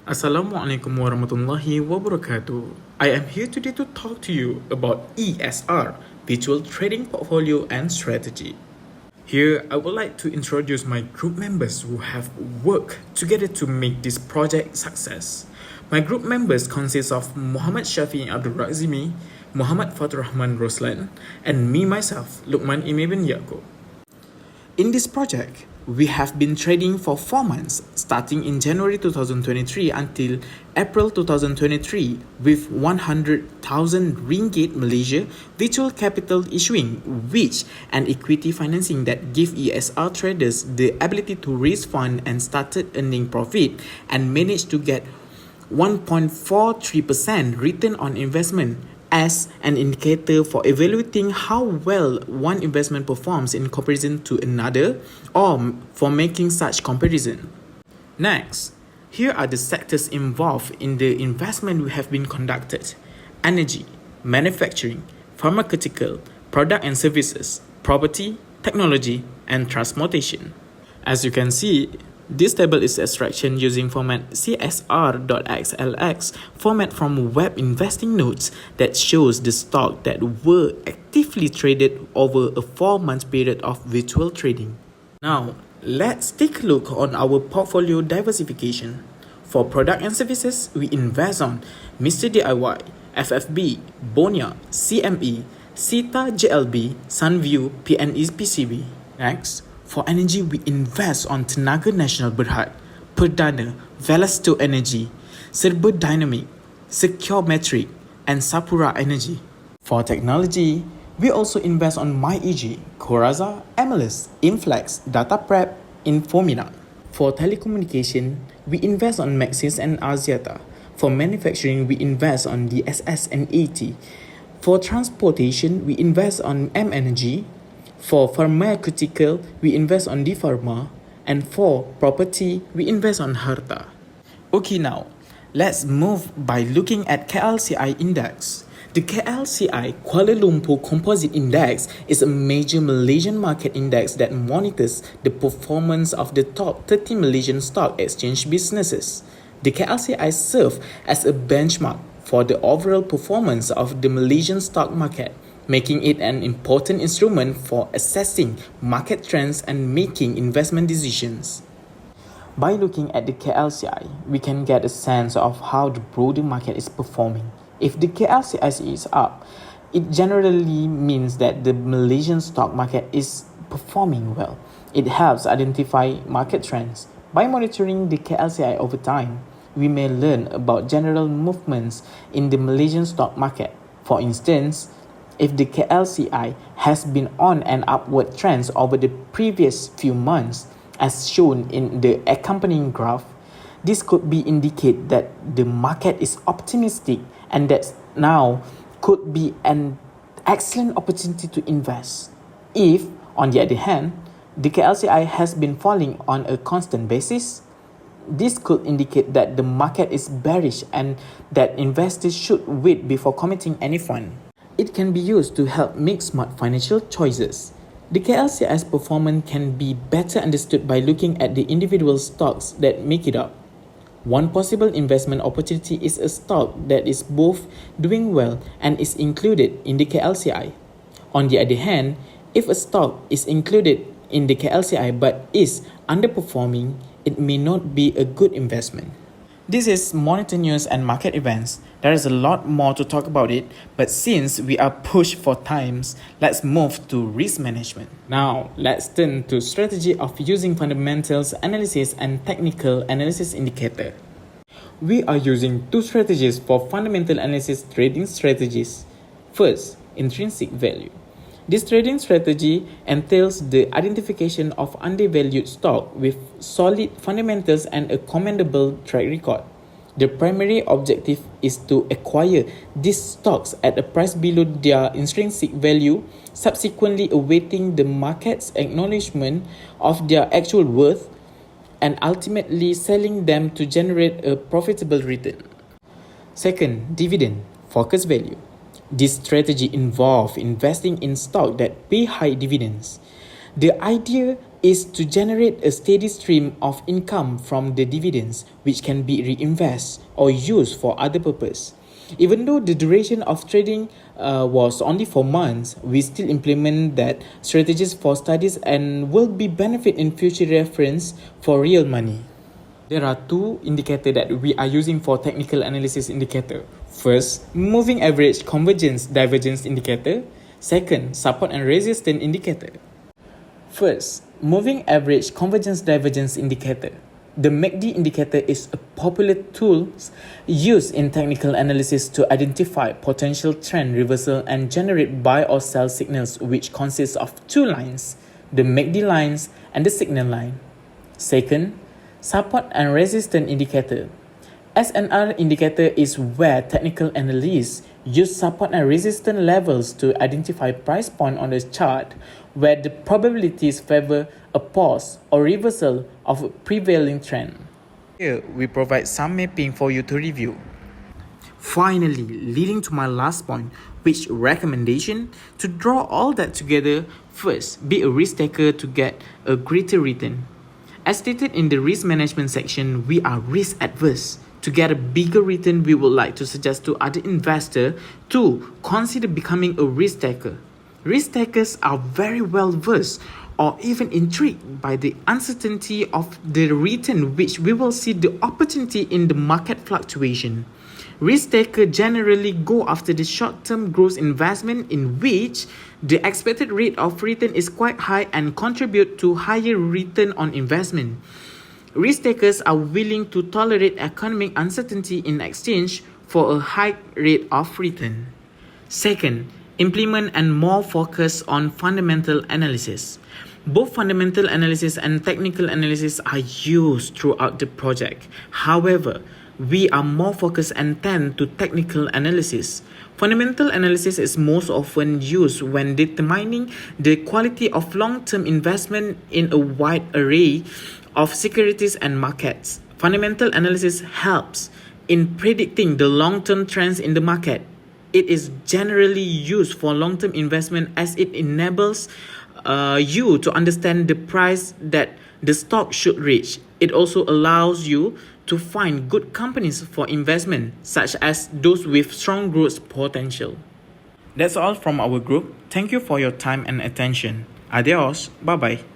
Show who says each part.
Speaker 1: Assalamualaikum warahmatullahi wabarakatuh. I am here today to talk to you about ESR, Virtual Trading Portfolio and Strategy. Here, I would like to introduce my group members who have worked together to make this project success. My group members consist of Muhammad SHAFIEY RAKZIMI, Muhammad FATHURAHMAN ROSLAN, and me myself, LUQMAN bin Yaakob. In this project, we have been trading for 4 months, starting in January 2023 until April 2023 with 100,000 ringgit Malaysia virtual capital issuing, which an equity financing that give ESR traders the ability to raise fund and started earning profit and managed to get 1.43% return on investment as an indicator for evaluating how well one investment performs in comparison to another or for making such comparison. Next, here are the sectors involved in the investment we have been conducted: energy, manufacturing, pharmaceutical, product and services, property, technology, and transportation. As you can see, this table is extraction using format CSR.xlx format from web investing notes that shows the stock that were actively traded over a 4-month period of virtual trading. Now, let's take a look on our portfolio diversification. For product and services, we invest on Mr. DIY, FFB, Bonia, CME, Sita JLB, Sunview, PNE PCB. Next, for energy, we invest on Tenaga Nasional Berhad, Perdana, Velasto Energy, Serba Dynamic, Secure Metric, and Sapura Energy. For technology, we also invest on MyEG, Coraza, MLS, Inflex, DataPrep, Infomina. For telecommunication, we invest on Maxis and Axiata. For manufacturing, we invest on DSS and AT. For transportation, we invest on M Energy. For pharmaceutical, we invest on D-Pharma, and for property, we invest on Harta. Okay, now, let's move by looking at KLCI Index. The KLCI Kuala Lumpur Composite Index is a major Malaysian market index that monitors the performance of the top 30 Malaysian stock exchange businesses. The KLCI serves as a benchmark for the overall performance of the Malaysian stock market, making it an important instrument for assessing market trends and making investment decisions. By looking at the KLCI, we can get a sense of how the broader market is performing. If the KLCI is up, it generally means that the Malaysian stock market is performing well. It helps identify market trends. By monitoring the KLCI over time, we may learn about general movements in the Malaysian stock market. For instance, if the KLCI has been on an upward trend over the previous few months, as shown in the accompanying graph, this could be indicate that the market is optimistic and that now could be an excellent opportunity to invest. If, on the other hand, the KLCI has been falling on a constant basis, this could indicate that the market is bearish and that investors should wait before committing any fund. It can be used to help make smart financial choices. The KLCI's performance can be better understood by looking at the individual stocks that make it up. One possible investment opportunity is a stock that is both doing well and is included in the KLCI. On the other hand, if a stock is included in the KLCI but is underperforming, it may not be a good investment. This is Monitor News and Market Events. There is a lot more to talk about it, but since we are pushed for times, let's move to risk management. Now, let's turn to strategy of using fundamentals analysis and technical analysis indicator. We are using two strategies for fundamental analysis trading strategies. First, intrinsic value. This trading strategy entails the identification of undervalued stock with solid fundamentals and a commendable track record. The primary objective is to acquire these stocks at a price below their intrinsic value, subsequently awaiting the market's acknowledgement of their actual worth and ultimately selling them to generate a profitable return. Second, dividend focus value. This strategy involves investing in stock that pay high dividends. The idea is to generate a steady stream of income from the dividends, which can be reinvested or used for other purpose. Even though the duration of trading was only 4 months, we still implement that strategies for studies and will be benefit in future reference for real money. There are two indicators that we are using for technical analysis indicator. First, moving average convergence divergence indicator. Second, support and resistance indicator. First, moving average convergence divergence indicator. The MACD indicator is a popular tool used in technical analysis to identify potential trend reversal and generate buy or sell signals, which consists of two lines, the MACD lines and the signal line. Second, support and resistance indicator. SNR indicator is where technical analysts use support and resistance levels to identify price point on the chart where the probabilities favor a pause or reversal of a prevailing trend. Here, we provide some mapping for you to review. Finally, leading to my last point, which recommendation to draw all that together. First, be a risk taker to get a greater return. As stated in the risk management section, we are risk adverse. To get a bigger return, we would like to suggest to other investors to consider becoming a risk taker. Risk takers are very well versed or even intrigued by the uncertainty of the return, which we will see the opportunity in the market fluctuation. Risk takers generally go after the short-term growth investment in which the expected rate of return is quite high and contribute to higher return on investment. Risk takers are willing to tolerate economic uncertainty in exchange for a high rate of return. Second, implement and more focus on fundamental analysis. Both fundamental analysis and technical analysis are used throughout the project. However, we are more focused and tend to technical analysis. Fundamental analysis is most often used when determining the quality of long-term investment in a wide array of securities and markets. Fundamental analysis helps in predicting the long-term trends in the market. It is generally used for long-term investment as it enables you to understand the price that the stock should reach. It also allows you to find good companies for investment, such as those with strong growth potential. That's all from our group. Thank you for your time and attention. Adios. Bye-bye.